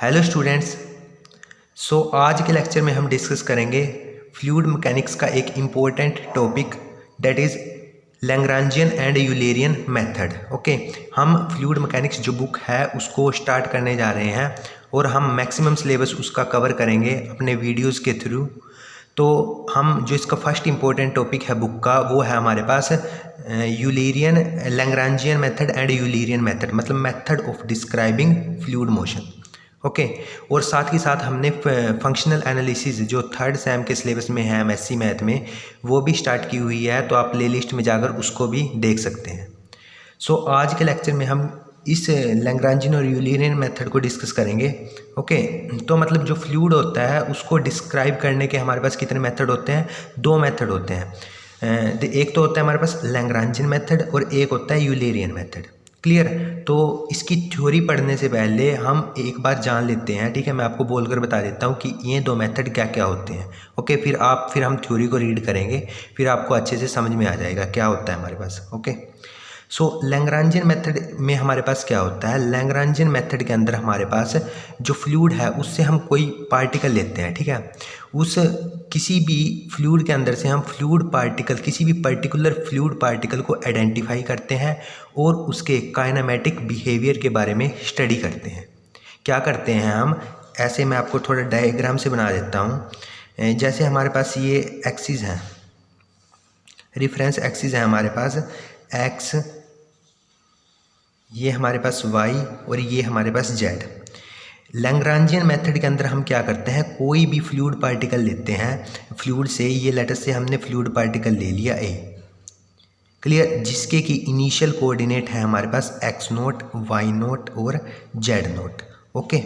Hello students. आज के lecture में हम डिस्कस करेंगे फ्लूइड मैकेनिक्स का एक important topic that is Lagrangian and Eulerian method. Okay, हम फ्लूइड मैकेनिक्स जो बुक है उसको स्टार्ट करने जा रहे हैं और हम मैक्सिमम सिलेबस उसका कवर करेंगे अपने वीडियोस के थ्रू। तो हम जो इसका फर्स्ट इम्पोर्टेंट टॉपिक है बुक का वो है हमारे पास Eulerian Lagrangian method and Eulerian method, मतलब method of describing fluid motion. Okay, और साथ ही साथ हमने फंक्शनल एनालिसिस जो थर्ड सेम के सिलेबस में है एमएससी मैथ में वो भी स्टार्ट की हुई है, तो आप प्लेलिस्ट में जाकर उसको भी देख सकते हैं। आज के लेक्चर में हम इस लैग्रांजियन और यूलेरियन मेथड को डिस्कस करेंगे। ओके, तो मतलब जो फ्लूइड होता है उसको डिस्क्राइब करने के हमारे पास कितने मेथड होते हैं? दो मेथड होते हैं। एक तो होता है हमारे पास लैग्रांजियन मेथड और एक होता है यूलेरियन मेथड। क्लियर? तो इसकी थ्योरी पढ़ने से पहले हम एक बार जान लेते हैं, ठीक है? मैं आपको बोलकर बता देता हूँ कि ये दो मेथड क्या क्या होते हैं। ओके, फिर हम थ्योरी को रीड करेंगे, फिर आपको अच्छे से समझ में आ जाएगा क्या होता है हमारे पास। ओके, लैग्रांजियन मेथड में हमारे पास क्या होता है? लैग्रांजियन मेथड के अंदर हमारे पास जो फ्लूइड है उससे हम कोई पार्टिकल लेते हैं, ठीक है? उस किसी भी फ्लूइड के अंदर से हम फ्लूइड पार्टिकल, किसी भी पर्टिकुलर फ्लूइड पार्टिकल को आइडेंटिफाई करते हैं और उसके काइनेमेटिक बिहेवियर के बारे में स्टडी करते हैं। क्या करते हैं हम? ऐसे मैं आपको थोड़ा डायग्राम से बना देता हूँ। जैसे हमारे पास ये एक्सिस हैं, रिफरेंस एक्सिस है हमारे पास एक्स, ये हमारे पास y और ये हमारे पास z। लैग्रांजियन मेथड के अंदर हम क्या करते हैं? कोई भी फ्लूइड पार्टिकल लेते हैं फ्लूइड से, ये लेटर से हमने फ्लूइड पार्टिकल ले लिया a, क्लियर, जिसके की इनिशियल कोऑर्डिनेट है हमारे पास x0, y0 और z0। ओके,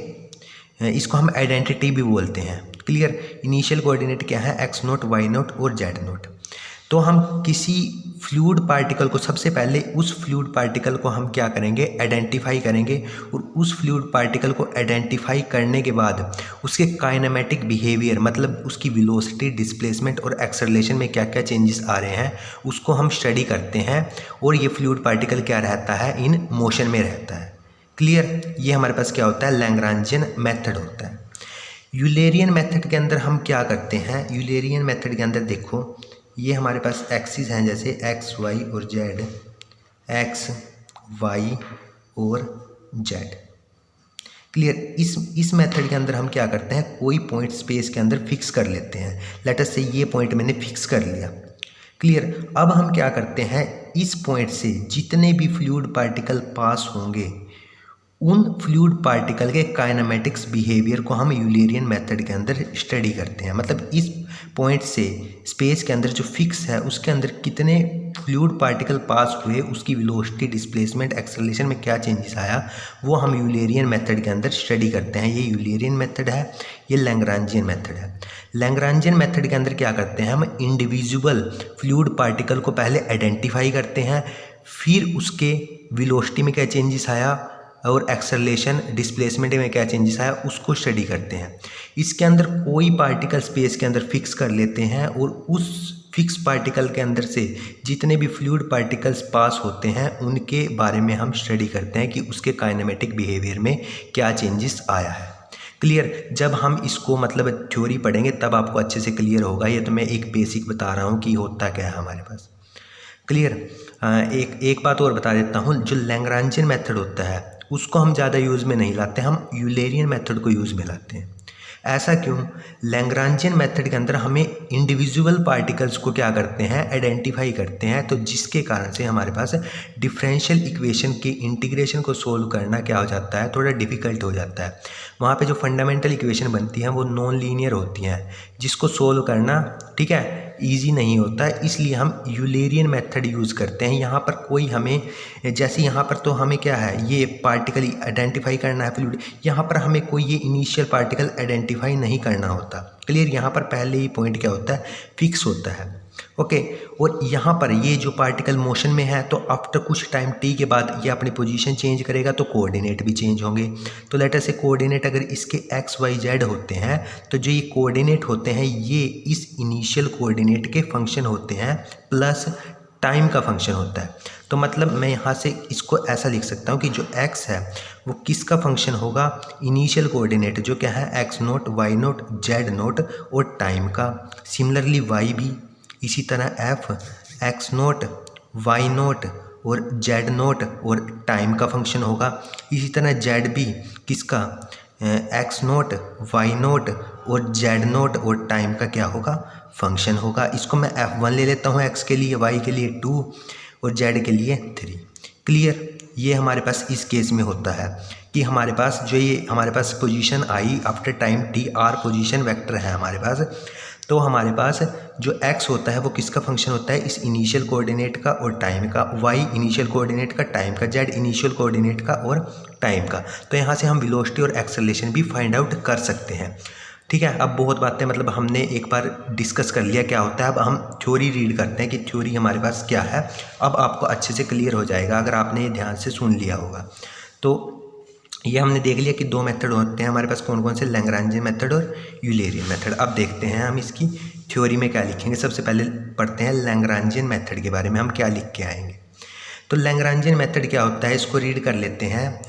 इसको हम आइडेंटिटी भी बोलते हैं। क्लियर? इनिशियल कोऑर्डिनेट क्या है? x0, y0 और z0। तो हम किसी फ्लूइड पार्टिकल को सबसे पहले उस फ्लूइड पार्टिकल को हम क्या करेंगे? आइडेंटिफाई करेंगे, और उस फ्लूइड पार्टिकल को आइडेंटिफाई करने के बाद उसके काइनेमेटिक बिहेवियर, मतलब उसकी वेलोसिटी, डिस्प्लेसमेंट और एक्सेलरेशन में क्या क्या चेंजेस आ रहे हैं उसको हम स्टडी करते हैं, और ये फ्लूइड पार्टिकल क्या रहता है? इन मोशन में रहता है। क्लियर? ये हमारे पास क्या होता है? लैग्रांजियन मेथड होता है। यूलेरियन मेथड के अंदर हम क्या करते हैं? यूलेरियन मेथड के अंदर देखो, ये हमारे पास एक्सिस हैं जैसे एक्स, वाई और जेड, एक्स, वाई और जेड। क्लियर? इस मेथड के अंदर हम क्या करते हैं? कोई पॉइंट स्पेस के अंदर फिक्स कर लेते हैं। लेट अस से ये पॉइंट मैंने फिक्स कर लिया। क्लियर? अब हम क्या करते हैं? इस पॉइंट से जितने भी फ्लूइड पार्टिकल पास होंगे उन फ्लूइड पार्टिकल के काइनेमेटिक्स बिहेवियर को हम यूलेरियन मेथड के अंदर स्टडी करते हैं। मतलब इस पॉइंट से स्पेस के अंदर जो फिक्स है उसके अंदर कितने फ्लूइड पार्टिकल पास हुए, उसकी वेलोसिटी, डिस्प्लेसमेंट, एक्सेलरेशन में क्या चेंजेस आया, वो हम यूलेरियन मेथड के अंदर स्टडी करते हैं। ये यूलेरियन मेथड है, ये लैग्रांजियन मेथड है। लैग्रांजियन मेथड के अंदर क्या करते हैं? हम इंडिविजुअल फ्लूइड पार्टिकल को पहले आइडेंटिफाई करते हैं, फिर उसके वेलोसिटी में क्या चेंजेस आया और एक्सेलरेशन, डिस्प्लेसमेंट में क्या चेंजेस आया उसको स्टडी करते हैं। इसके अंदर कोई पार्टिकल स्पेस के अंदर फिक्स कर लेते हैं और उस फिक्स पार्टिकल के अंदर से जितने भी फ्लूइड पार्टिकल्स पास होते हैं उनके बारे में हम स्टडी करते हैं कि उसके काइनेमेटिक बिहेवियर में क्या चेंजेस आया है। क्लियर? जब हम इसको मतलब थ्योरी पढ़ेंगे तब आपको अच्छे से क्लियर होगा। ये तो मैं एक बेसिक बता रहा हूँ कि होता क्या है हमारे पास। क्लियर? एक बात और बता देता हूँ, जो लैग्रांजियन मेथड होता है उसको हम ज़्यादा यूज़ में नहीं लाते, हम यूलेरियन मेथड को यूज़ में लाते हैं। ऐसा क्यों? लैग्रांजियन मेथड के अंदर हमें इंडिविजुअल पार्टिकल्स को क्या करते हैं? आइडेंटिफाई करते हैं, तो जिसके कारण से हमारे पास डिफरेंशियल इक्वेशन के इंटीग्रेशन को सोल्व करना क्या हो जाता है? थोड़ा डिफिकल्ट हो जाता है। वहाँ पे जो फंडामेंटल इक्वेशन बनती हैं वो नॉन लीनियर होती हैं, जिसको सोल्व करना, ठीक है, ईजी नहीं होता है। इसलिए हम यूलेरियन मेथड यूज़ करते हैं। यहाँ पर कोई हमें, जैसे यहाँ पर तो हमें क्या है, ये पार्टिकल आइडेंटिफाई करना है फ्लूइड, यहाँ पर हमें कोई ये इनिशियल पार्टिकल आइडेंटिफाई नहीं करना होता। क्लियर? यहाँ पर पहले ही पॉइंट क्या होता है? फिक्स होता है। ओके, और यहाँ पर ये जो पार्टिकल मोशन में है तो आफ्टर कुछ टाइम टी के बाद ये अपनी पोजीशन चेंज करेगा तो कोऑर्डिनेट भी चेंज होंगे। तो लेटर से कोऑर्डिनेट अगर इसके एक्स, वाई, जेड होते हैं तो जो ये कोऑर्डिनेट होते हैं ये इस इनिशियल कोऑर्डिनेट के फंक्शन होते हैं प्लस टाइम का फंक्शन होता है। तो मतलब मैं यहाँ से इसको ऐसा लिख सकता हूँ कि जो x है वो किसका फंक्शन होगा, इनिशियल कोऑर्डिनेट जो क्या है x note, y note, z note और टाइम का। सिमिलरली y भी इसी तरह f x note, y note और z नोट और टाइम का फंक्शन होगा। इसी तरह z भी किसका, x नोट, y नोट और z नोट और टाइम का क्या होगा, फंक्शन होगा। इसको मैं f1 ले लेता हूँ x के लिए, y के लिए 2 और z के लिए 3। क्लियर। ये हमारे पास इस केस में होता है कि हमारे पास जो ये हमारे पास पोजीशन आई after time t r position vector है हमारे पास। तो हमारे पास जो x होता है वो किसका फंक्शन होता है, इस इनिशियल कोऑर्डिनेट का और टाइम का, y इनिशियल कोऑर्डिनेट का, टाइम का, z इनिशियल कोऑर्डिनेट का और टाइम का। तो यहाँ से हम वेलोसिटी और एक्सेलरेशन भी फाइंड आउट कर सकते हैं। ठीक है। अब बहुत बातें मतलब हमने एक बार डिस्कस कर लिया क्या होता है। अब हम थ्योरी रीड करते हैं कि थ्योरी हमारे पास क्या है। अब आपको अच्छे से क्लियर हो जाएगा अगर आपने ये ध्यान से सुन लिया होगा। तो ये हमने देख लिया कि दो मेथड होते हैं हमारे पास, कौन कौन से, लैग्रांजियन मेथड और यूलेरियन मेथड। अब देखते हैं हम इसकी थ्योरी में क्या लिखेंगे। सबसे पहले पढ़ते हैं लैग्रांजियन मेथड के बारे में, हम क्या लिख के आएंगे। तो लैग्रांजियन मेथड क्या होता है, इसको रीड कर लेते हैं।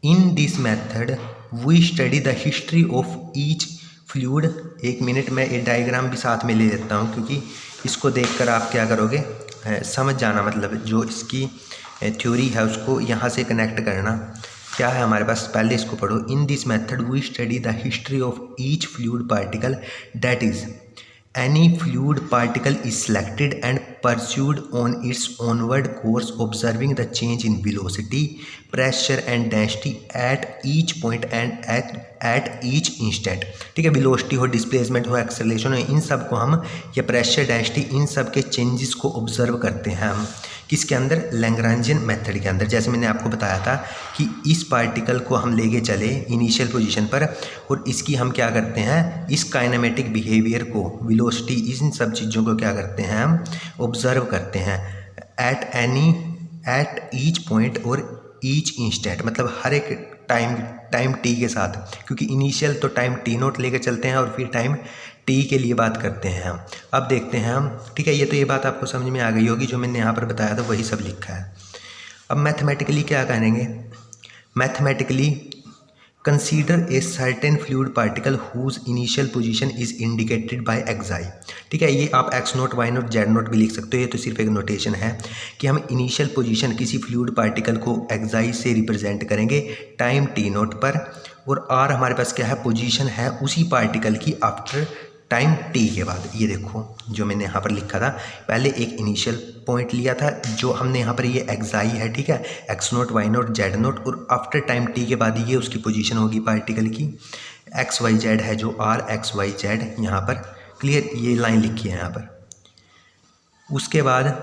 In this method we study the history of each fluid. एक मिनट में ये डायग्राम भी साथ में ले लेता हूँ क्योंकि इसको देखकर आप क्या करोगे, समझ जाना, मतलब जो इसकी थ्योरी है उसको यहाँ से कनेक्ट करना। क्या है हमारे पास, पहले इसको पढ़ो। In this method we study the history of each fluid particle, that is any fluid particle is selected and pursued on its onward course, observing the change in velocity, pressure and density at each point and at each instant। ठीक है। Velocity हो, displacement हो, acceleration हो, इन सब को हम, या pressure, density, इन सब के चेंजेस को ऑब्जर्व करते हैं हम किसके अंदर, लैग्रांजियन मेथड के अंदर। जैसे मैंने आपको बताया था कि इस पार्टिकल को हम लेके चले इनिशियल पोजीशन पर और इसकी हम क्या करते हैं, इस काइनेमेटिक बिहेवियर को, वेलोसिटी, इन सब चीज़ों को क्या करते हैं हम ऑब्जर्व करते हैं एट ईच पॉइंट और ईच इंस्टेंट, मतलब हर एक टाइम टी के साथ, क्योंकि इनिशियल तो टाइम टी नोट लेके चलते हैं और फिर टाइम टी के लिए बात करते हैं हम। अब देखते हैं हम। ठीक है। ये तो ये बात आपको समझ में आ गई होगी, जो मैंने यहाँ पर बताया था वही सब लिखा है। अब मैथमेटिकली क्या करेंगे, mathematically consider a certain fluid particle whose initial position is indicated by xi. ठीक है। ये आप x naught, y naught, z naught भी लिख सकते हो। ये तो सिर्फ एक नोटेशन है कि हम इनिशियल पोजीशन किसी फ्लूइड पार्टिकल को एक्साई से रिप्रेजेंट करेंगे टाइम टी नोट पर, और आर हमारे पास क्या है, पोजीशन है उसी पार्टिकल की आफ्टर टाइम टी के बाद। ये देखो जो मैंने यहाँ पर लिखा था, पहले एक इनिशियल पॉइंट लिया था जो हमने यहाँ पर, ये एक्साई है। ठीक है। X naught, y naught, z naught, और आफ्टर टाइम टी के बाद ये उसकी पोजीशन होगी पार्टिकल की। एक्स वाई जेड है जो आर एक्स वाई जेड यहाँ पर। क्लियर। ये लाइन लिखी है यहाँ पर। उसके बाद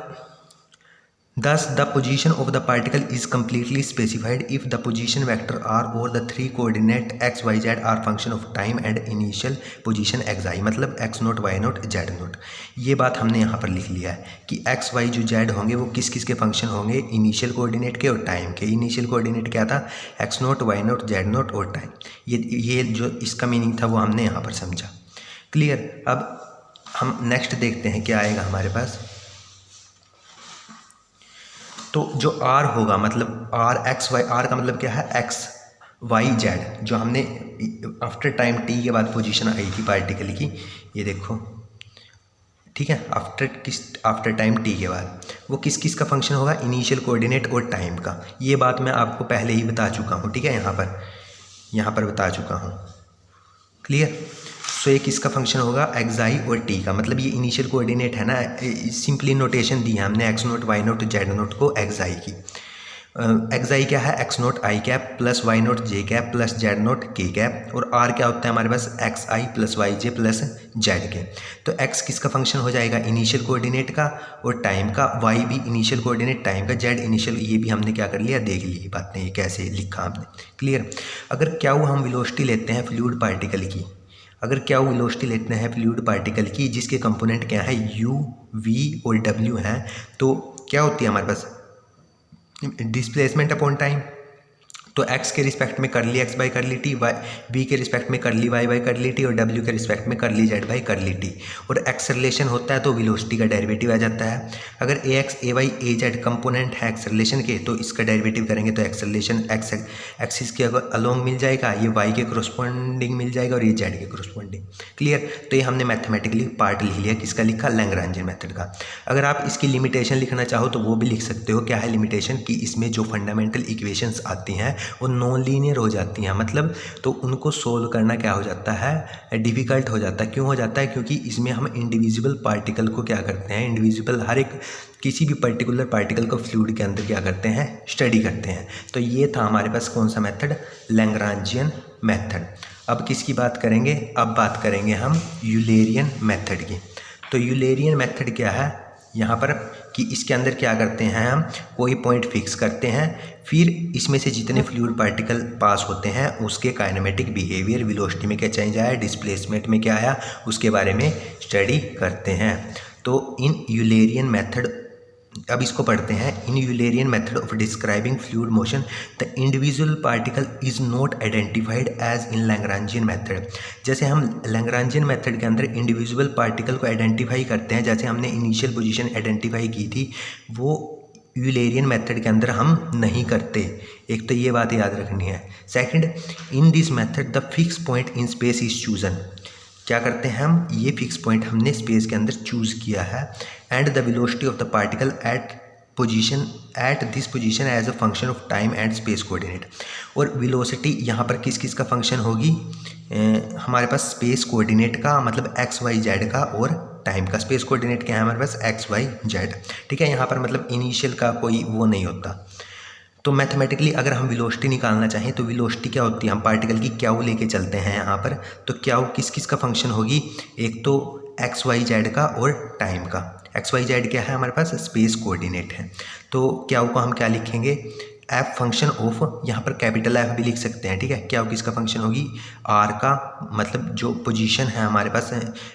thus the position of the particle is completely specified if the position vector r or the three coordinate x y z are function of time and initial position xi, मतलब x note, y note, z note. ये बात हमने यहाँ पर लिख लिया है कि x y जो z होंगे वो किस किस के फंक्शन होंगे, इनिशियल कोऑर्डिनेट के और टाइम के। इनिशियल कोऑर्डिनेट क्या था, x note, y note, z note और टाइम। ये जो इसका मीनिंग था वो हमने यहाँ पर समझा। क्लियर। अब हम नेक्स्ट देखते हैं क्या आएगा हमारे पास। तो जो R होगा, मतलब R एक्स वाई, R का मतलब क्या है, एक्स वाई जेड, जो हमने आफ्टर टाइम टी के बाद पोजीशन आई थी पार्टिकल की। ये देखो। ठीक है। आफ्टर टाइम टी के बाद वो किस किस का फंक्शन होगा, इनिशियल कोऑर्डिनेट और टाइम का। ये बात मैं आपको पहले ही बता चुका हूँ। ठीक है। यहाँ पर बता चुका हूँ। क्लियर। सो ये किसका फंक्शन होगा, एक्साई और टी का, मतलब ये इनिशियल कोऑर्डिनेट है ना, सिंपली नोटेशन दी है हमने x naught, y naught, z naught को एक्साई की। एक्साई क्या है, x naught i cap plus y naught j cap plus z naught k cap, और आर क्या होता है हमारे पास, x i plus y j plus z k. तो एक्स किसका फंक्शन हो जाएगा, इनिशियल कोऑर्डिनेट का और टाइम का, वाई भी इनिशियल कोऑर्डिनेट टाइम का, जेड इनिशियल, ये भी हमने क्या कर लिया, देख ली बातें, ये कैसे लिखा हमने। क्लियर। अगर क्या हुआ, हम वेलोसिटी लेते हैं फ्लूइड पार्टिकल की, अगर क्या वो वेलोसिटी लेते हैं फ्लूइड पार्टिकल की जिसके कंपोनेंट क्या है, u, v और w हैं, तो क्या होती है हमारे पास, डिस्प्लेसमेंट अपॉन टाइम। तो x के रिस्पेक्ट में करली x बाई करली टी, v के रिस्पेक्ट में करली y बाई करली टी और w के रिस्पेक्ट में करली z बाई करली टी। और एक्सेलरेशन होता है तो वेलोसिटी का डेरिवेटिव आ जाता है। अगर ax ay az कंपोनेंट है एक्सेलरेशन के तो इसका डेरिवेटिव करेंगे तो एक्सेलरेशन x एक्सिस के अलोंग मिल जाएगा, ये y के कोरस्पॉन्डिंग मिल जाएगा और ये z के कोरस्पॉन्डिंग। क्लियर। तो ये हमने मैथमेटिकली पार्ट लिख लिया, किसका लिखा, लैग्रांजियन मेथड का। अगर आप इसकी लिमिटेशन लिखना चाहो तो वो भी लिख सकते हो। क्या है लिमिटेशन, कि इसमें जो फंडामेंटल इक्वेशंस आती हैं वो नॉन लीनियर हो जाती हैं, मतलब तो उनको सोल्व करना क्या हो जाता है, डिफ़िकल्ट हो जाता है। क्यों हो जाता है, क्योंकि इसमें हम इंडिविजुअल पार्टिकल को क्या करते हैं, इंडिविजुअल हर एक किसी भी पर्टिकुलर पार्टिकल को फ्लूइड के अंदर क्या करते हैं, स्टडी करते हैं। तो ये था हमारे पास कौन सा मेथड, लैग्रांजियन मेथड। अब किसकी बात करेंगे, अब बात करेंगे हम यूलेरियन मेथड की। तो यूलेरियन मेथड क्या है यहाँ पर, कि इसके अंदर क्या करते हैं, हम कोई पॉइंट फिक्स करते हैं, फिर इसमें से जितने फ्लूइड पार्टिकल पास होते हैं उसके काइनेमेटिक बिहेवियर, वेलोसिटी में क्या चेंज आया, डिस्प्लेसमेंट में क्या आया, उसके बारे में स्टडी करते हैं। तो इन यूलेरियन मेथड, अब इसको पढ़ते हैं। In Eulerian method of describing fluid motion the individual particle is not identified as in Lagrangian method. जैसे हम लैग्रांजियन मेथड के अंदर इंडिविजुअल पार्टिकल को आइडेंटिफाई करते हैं, जैसे हमने इनिशियल पोजीशन आइडेंटिफाई की थी, वो यूलेरियन मेथड के अंदर हम नहीं करते। एक तो ये बात याद रखनी है। Second, in this method the fix point in space is chosen. क्या करते हैं हम, ये फिक्स पॉइंट हमने स्पेस के अंदर चूज़ किया है। And the velocity of the particle at this position as a function of time and space coordinate. और वेलोसिटी यहाँ पर किस किस का फंक्शन होगी, हमारे पास स्पेस कोऑर्डिनेट का, मतलब एक्स वाई जेड का, और टाइम का। स्पेस कोऑर्डिनेट क्या है हमारे पास, एक्स वाई जेड। ठीक है, यहाँ पर मतलब इनिशियल का कोई वो नहीं होता। तो मैथमेटिकली अगर हम वेलोसिटी निकालना चाहें तो वेलोसिटी क्या होती है, हम पार्टिकल की क्याऊ लेके चलते हैं यहाँ पर। तो क्याऊ किस किस का फंक्शन होगी, एक तो एक्स वाई जेड का और टाइम का। एक्स वाई जेड क्या है हमारे पास, स्पेस कोऑर्डिनेट है। तो क्याऊ को हम क्या लिखेंगे, एफ फंक्शन ऑफ, यहाँ पर कैपिटल एफ भी लिख सकते हैं। ठीक है, क्याऊ किसका फंक्शन होगी, आर का, मतलब जो पोजीशन है हमारे पास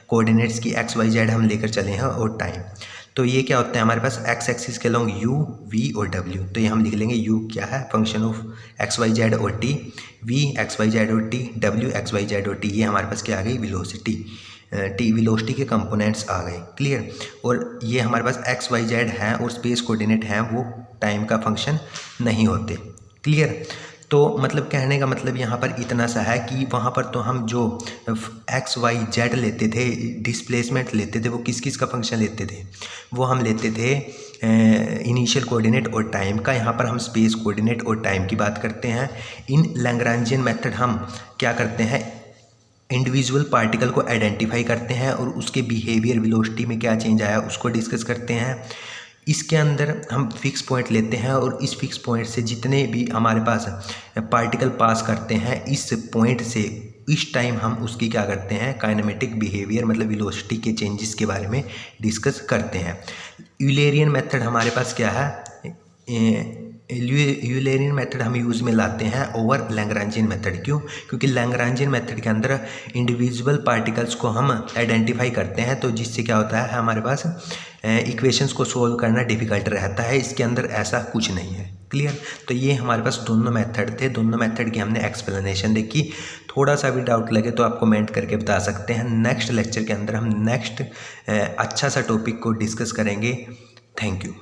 कोऑर्डिनेट्स की एक्स वाई जेड हम लेकर चले हैं, और टाइम। तो ये क्या होता है हमारे पास, एक्स एक्सिस के लॉन्ग यू, वी और डब्ल्यू। तो ये हम लिख लेंगे, यू क्या है, function of x y z और t, v x y z और टी, डब्ल्यू एक्स वाई जेड और टी। ये हमारे पास क्या आ गई, वेलोसिटी, टी वेलोसिटी के कंपोनेंट्स आ गए। क्लियर। और ये हमारे पास एक्स वाई जेड हैं और स्पेस कोऑर्डिनेट हैं, वो टाइम का फंक्शन नहीं होते। क्लियर। तो मतलब कहने का मतलब यहाँ पर इतना सा है कि वहाँ पर तो हम जो एक्स वाई जेड लेते थे, डिस्प्लेसमेंट लेते थे, वो किस किस का फंक्शन लेते थे, वो हम लेते थे इनिशियल कोऑर्डिनेट और टाइम का। यहाँ पर हम स्पेस कोऑर्डिनेट और टाइम की बात करते हैं। इन लैग्रांजियन मेथड हम क्या करते हैं, इंडिविजुअल पार्टिकल को आइडेंटिफाई करते हैं और उसके बिहेवियर, वेलोसिटी में क्या चेंज आया उसको डिस्कस करते हैं। इसके अंदर हम फिक्स पॉइंट लेते हैं और इस फिक्स पॉइंट से जितने भी हमारे पास पार्टिकल पास करते हैं, इस पॉइंट से इस टाइम हम उसकी क्या करते हैं, काइनेमेटिक बिहेवियर, मतलब वेलोसिटी के चेंजेस के बारे में डिस्कस करते हैं। यूलेरियन मेथड हमारे पास क्या है, यूलेरियन मेथड हम यूज़ में लाते हैं ओवर लैग्रांजियन मेथड। क्यों, क्योंकि लैग्रांजियन मेथड के अंदर इंडिविजुअल पार्टिकल्स को हम आइडेंटिफाई करते हैं, तो जिससे क्या होता है हमारे पास इक्वेशंस को सोल्व करना डिफ़िकल्ट रहता है। इसके अंदर ऐसा कुछ नहीं है। क्लियर। तो ये हमारे पास दोनों मेथड थे, दोनों मेथड की हमने एक्सप्लेनेशन देखी। थोड़ा सा भी डाउट लगे तो आप कमेंट करके बता सकते हैं। नेक्स्ट लेक्चर के अंदर हम नेक्स्ट अच्छा सा टॉपिक को डिस्कस करेंगे। Thank you.